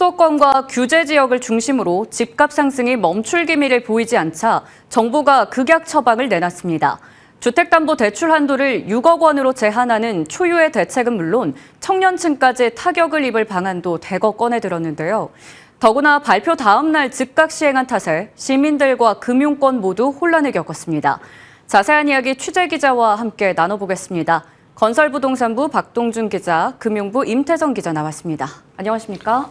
수도권과 규제 지역을 중심으로 집값 상승이 멈출 기미를 보이지 않자 정부가 극약 처방을 내놨습니다. 주택담보대출 한도를 6억 원으로 제한하는 초유의 대책은 물론 청년층까지 타격을 입을 방안도 대거 꺼내들었는데요. 더구나 발표 다음 날 즉각 시행한 탓에 시민들과 금융권 모두 혼란을 겪었습니다. 자세한 이야기 취재기자와 함께 나눠보겠습니다. 건설부동산부 박동준 기자, 금융부 임태성 기자 나왔습니다. 안녕하십니까?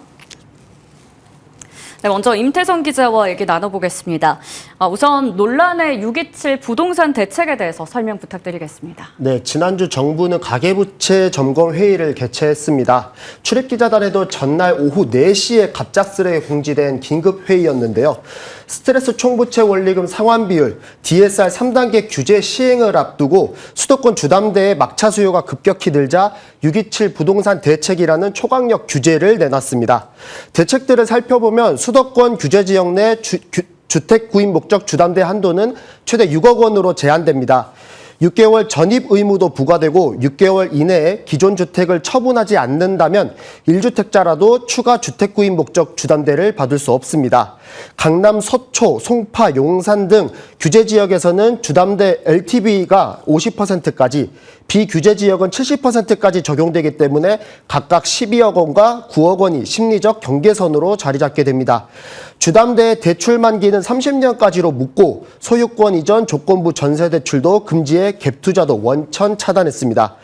네, 먼저 임태성 기자와 얘기 나눠보겠습니다. 우선 논란의 627 부동산 대책에 대해서 설명 부탁드리겠습니다. 네, 지난주 정부는 가계부채 점검 회의를 개최했습니다. 출입기자단에도 전날 오후 4시에 갑작스레 공지된 긴급회의였는데요. 스트레스 총부채 원리금 상환 비율, DSR 3단계 규제 시행을 앞두고 수도권 주담대의 막차 수요가 급격히 늘자 627 부동산 대책이라는 초강력 규제를 내놨습니다. 대책들을 살펴보면 수도권 규제 지역 내 주택 구입 목적 주담대 한도는 최대 6억 원으로 제한됩니다. 6개월 전입 의무도 부과되고 6개월 이내에 기존 주택을 처분하지 않는다면 1주택자라도 추가 주택 구입 목적 주담대를 받을 수 없습니다. 강남, 서초, 송파, 용산 등 규제 지역에서는 주담대 LTV가 50%까지, 비규제 지역은 70%까지 적용되기 때문에 각각 12억 원과 9억 원이 심리적 경계선으로 자리 잡게 됩니다. 주담대의 대출 만기는 30년까지로 묶고 소유권 이전 조건부 전세 대출도 금지해 갭 투자도 원천 차단했습니다.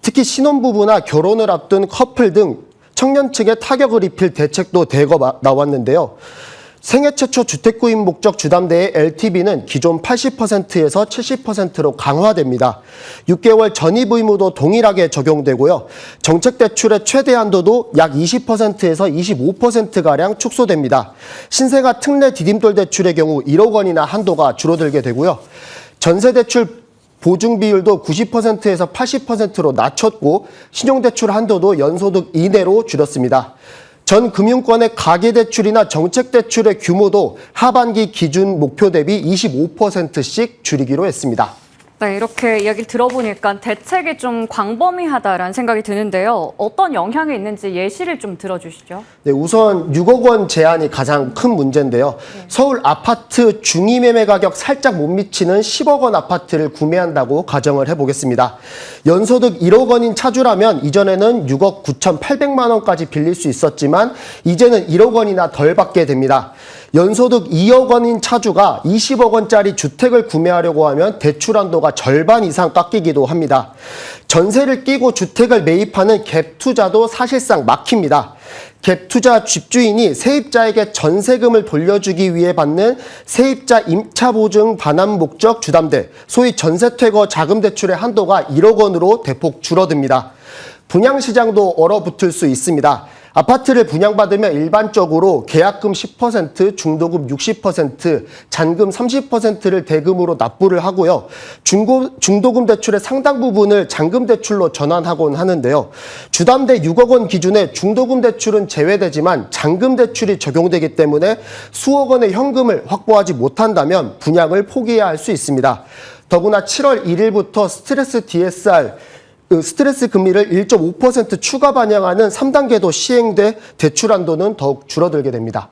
특히 신혼부부나 결혼을 앞둔 커플 등 청년층에 타격을 입힐 대책도 대거 나왔는데요. 생애 최초 주택 구입 목적 주담대의 LTV는 기존 80%에서 70%로 강화됩니다. 6개월 전입 의무도 동일하게 적용되고요. 정책 대출의 최대 한도도 약 20%에서 25%가량 축소됩니다. 신생아 특례 디딤돌 대출의 경우 1억 원이나 한도가 줄어들게 되고요. 전세 대출 보증 비율도 90%에서 80%로 낮췄고 신용대출 한도도 연소득 이내로 줄였습니다. 전 금융권의 가계대출이나 정책대출의 규모도 하반기 기준 목표 대비 25%씩 줄이기로 했습니다. 네, 이렇게 이야기를 들어보니까 대책이 좀 광범위하다라는 생각이 드는데요. 어떤 영향이 있는지 예시를 좀 들어주시죠. 네, 우선 6억 원 제한이 가장 큰 문제인데요. 서울 아파트 중위매매 가격 살짝 못 미치는 10억 원 아파트를 구매한다고 가정을 해보겠습니다. 연소득 1억 원인 차주라면 이전에는 6억 9,800만 원까지 빌릴 수 있었지만 이제는 1억 원이나 덜 받게 됩니다. 연소득 2억 원인 차주가 20억 원짜리 주택을 구매하려고 하면 대출 한도가 절반 이상 깎이기도 합니다. 전세를 끼고 주택을 매입하는 갭 투자도 사실상 막힙니다. 갭 투자 집주인이 세입자에게 전세금을 돌려주기 위해 받는 세입자 임차보증 반환 목적 주담대, 소위 전세퇴거 자금 대출의 한도가 1억 원으로 대폭 줄어듭니다. 분양시장도 얼어붙을 수 있습니다. 아파트를 분양받으면 일반적으로 계약금 10%, 중도금 60%, 잔금 30%를 대금으로 납부를 하고요. 중도금 대출의 상당 부분을 잔금 대출로 전환하곤 하는데요. 주담대 6억 원 기준에 중도금 대출은 제외되지만 잔금 대출이 적용되기 때문에 수억 원의 현금을 확보하지 못한다면 분양을 포기해야 할 수 있습니다. 더구나 7월 1일부터 스트레스 금리를 1.5% 추가 반영하는 3단계도 시행돼 대출 한도는 더욱 줄어들게 됩니다.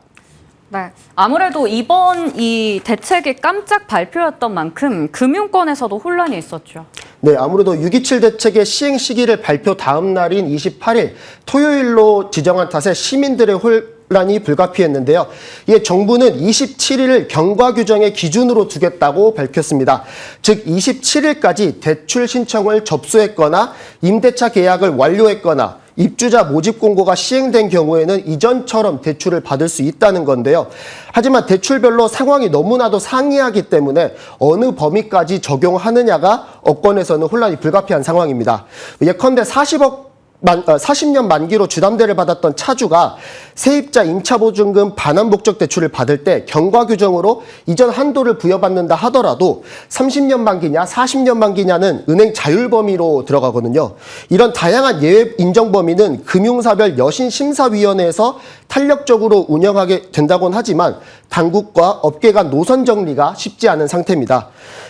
네, 아무래도 이번 이 대책이 깜짝 발표였던 만큼 금융권에서도 혼란이 있었죠. 네, 아무래도 627 대책의 시행 시기를 발표 다음 날인 28일 토요일로 지정한 탓에 시민들의 혼란이 불가피했는데요. 이에 정부는 27일을 경과 규정의 기준으로 두겠다고 밝혔습니다. 즉 27일까지 대출 신청을 접수했거나 임대차 계약을 완료했거나 입주자 모집 공고가 시행된 경우에는 이전처럼 대출을 받을 수 있다는 건데요. 하지만 대출별로 상황이 너무나도 상이하기 때문에 어느 범위까지 적용하느냐가 업권에서는 혼란이 불가피한 상황입니다. 예컨대 40년 만기로 주담대를 받았던 차주가 세입자 임차보증금 반환 목적 대출을 받을 때 경과 규정으로 이전 한도를 부여받는다 하더라도 30년 만기냐 40년 만기냐는 은행 자율 범위로 들어가거든요. 이런 다양한 예외 인정 범위는 금융사별 여신심사위원회에서 탄력적으로 운영하게 된다곤 하지만 당국과 업계 간 노선 정리가 쉽지 않은 상태입니다.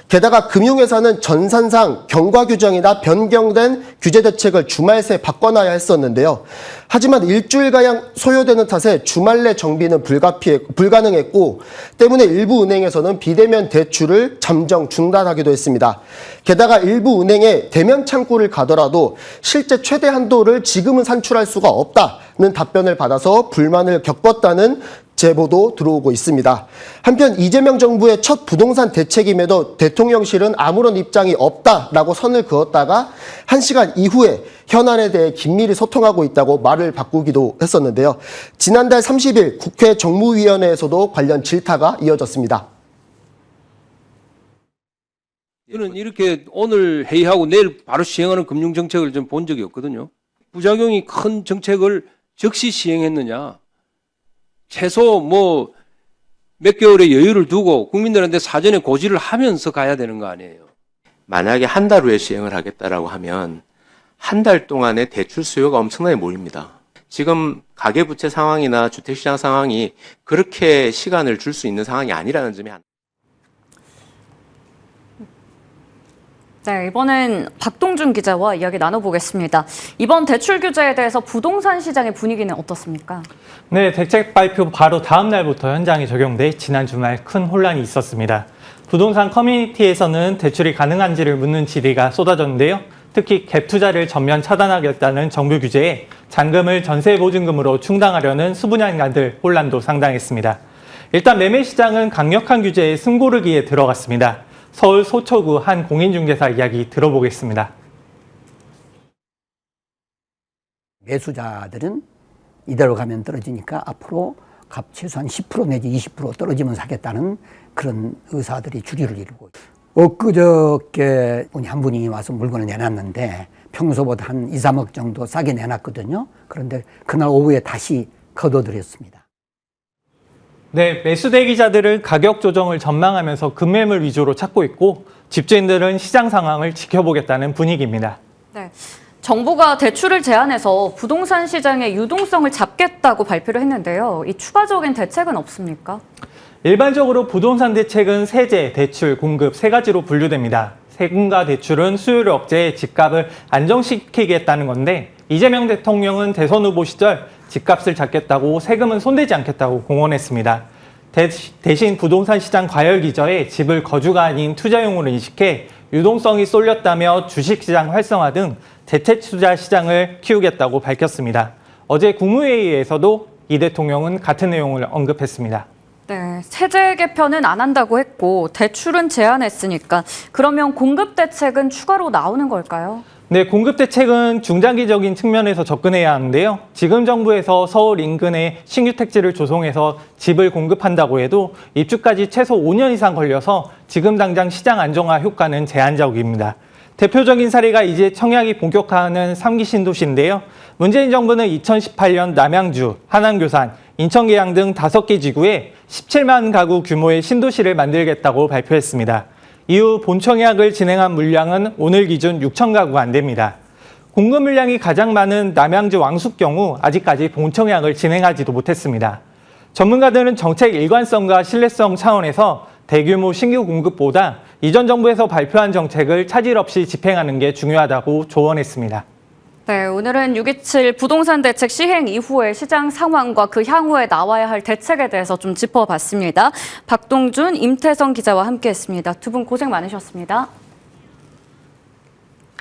게다가 금융회사는 전산상 경과 규정이나 변경된 규제 대책을 주말 새 바꾸고 바꿔놔야 했었는데요. 하지만 일주일가량 소요되는 탓에 주말 내 정비는 불가능했고 때문에 일부 은행에서는 비대면 대출을 잠정 중단하기도 했습니다. 게다가 일부 은행에 대면 창구를 가더라도 실제 최대 한도를 지금은 산출할 수가 없다는 답변을 받아서 불만을 겪었다는 제보도 들어오고 있습니다. 한편 이재명 정부의 첫 부동산 대책임에도 대통령실은 아무런 입장이 없다라고 선을 그었다가 1시간 이후에 현안에 대해 긴밀히 소통하고 있다고 말을 바꾸기도 했었는데요. 지난달 30일 국회 정무위원회에서도 관련 질타가 이어졌습니다. 저는 이렇게 오늘 회의하고 내일 바로 시행하는 금융정책을 좀 본 적이 없거든요. 부작용이 큰 정책을 즉시 시행했느냐. 최소 몇 개월의 여유를 두고 국민들한테 사전에 고지를 하면서 가야 되는 거 아니에요. 만약에 한 달 후에 시행을 하겠다라고 하면 한 달 동안에 대출 수요가 엄청나게 몰립니다. 지금 가계부채 상황이나 주택시장 상황이 그렇게 시간을 줄 수 있는 상황이 아니라는 점이 네, 이번엔 박동준 기자와 이야기 나눠보겠습니다. 이번 대출 규제에 대해서 부동산 시장의 분위기는 어떻습니까? 네, 대책 발표 바로 다음 날부터 현장에 적용돼 지난 주말 큰 혼란이 있었습니다. 부동산 커뮤니티에서는 대출이 가능한지를 묻는 질의가 쏟아졌는데요. 특히 갭 투자를 전면 차단하겠다는 정부 규제에 잔금을 전세 보증금으로 충당하려는 수분양가들 혼란도 상당했습니다. 일단 매매 시장은 강력한 규제에 숨고르기에 들어갔습니다. 서울 소초구 한 공인중개사 이야기 들어보겠습니다. 매수자들은 이대로 가면 떨어지니까 앞으로 값 최소한 10% 내지 20% 떨어지면 사겠다는 그런 의사들이 주류를 이루고 엊그저께 한 분이 와서 물건을 내놨는데 평소보다 한 2, 3억 정도 싸게 내놨거든요. 그런데 그날 오후에 다시 거둬들였습니다. 네, 매수 대기자들은 가격 조정을 전망하면서 급매물 위주로 찾고 있고 집주인들은 시장 상황을 지켜보겠다는 분위기입니다. 네, 정부가 대출을 제한해서 부동산 시장의 유동성을 잡겠다고 발표를 했는데요. 이 추가적인 대책은 없습니까? 일반적으로 부동산 대책은 세제, 대출, 공급 세 가지로 분류됩니다. 세금과 대출은 수요를 억제해 집값을 안정시키겠다는 건데 이재명 대통령은 대선 후보 시절 집값을 잡겠다고 세금은 손대지 않겠다고 공언했습니다. 대신 부동산 시장 과열 기저에 집을 거주가 아닌 투자용으로 인식해 유동성이 쏠렸다며 주식시장 활성화 등 대체투자 시장을 키우겠다고 밝혔습니다. 어제 국무회의에서도 이 대통령은 같은 내용을 언급했습니다. 네, 세제 개편은 안 한다고 했고 대출은 제한했으니까 그러면 공급 대책은 추가로 나오는 걸까요? 네, 공급 대책은 중장기적인 측면에서 접근해야 하는데요. 지금 정부에서 서울 인근에 신규 택지를 조성해서 집을 공급한다고 해도 입주까지 최소 5년 이상 걸려서 지금 당장 시장 안정화 효과는 제한적입니다. 대표적인 사례가 이제 청약이 본격화하는 3기 신도시인데요. 문재인 정부는 2018년 남양주, 한양교산, 인천계양 등 5개 지구에 17만 가구 규모의 신도시를 만들겠다고 발표했습니다. 이후 본청약을 진행한 물량은 오늘 기준 6천 가구가 안 됩니다. 공급 물량이 가장 많은 남양주 왕숙 경우 아직까지 본청약을 진행하지도 못했습니다. 전문가들은 정책 일관성과 신뢰성 차원에서 대규모 신규 공급보다 이전 정부에서 발표한 정책을 차질 없이 집행하는 게 중요하다고 조언했습니다. 네, 오늘은 6.27 부동산 대책 시행 이후의 시장 상황과 그 향후에 나와야 할 대책에 대해서 좀 짚어봤습니다. 박동준, 임태성 기자와 함께했습니다. 두 분 고생 많으셨습니다.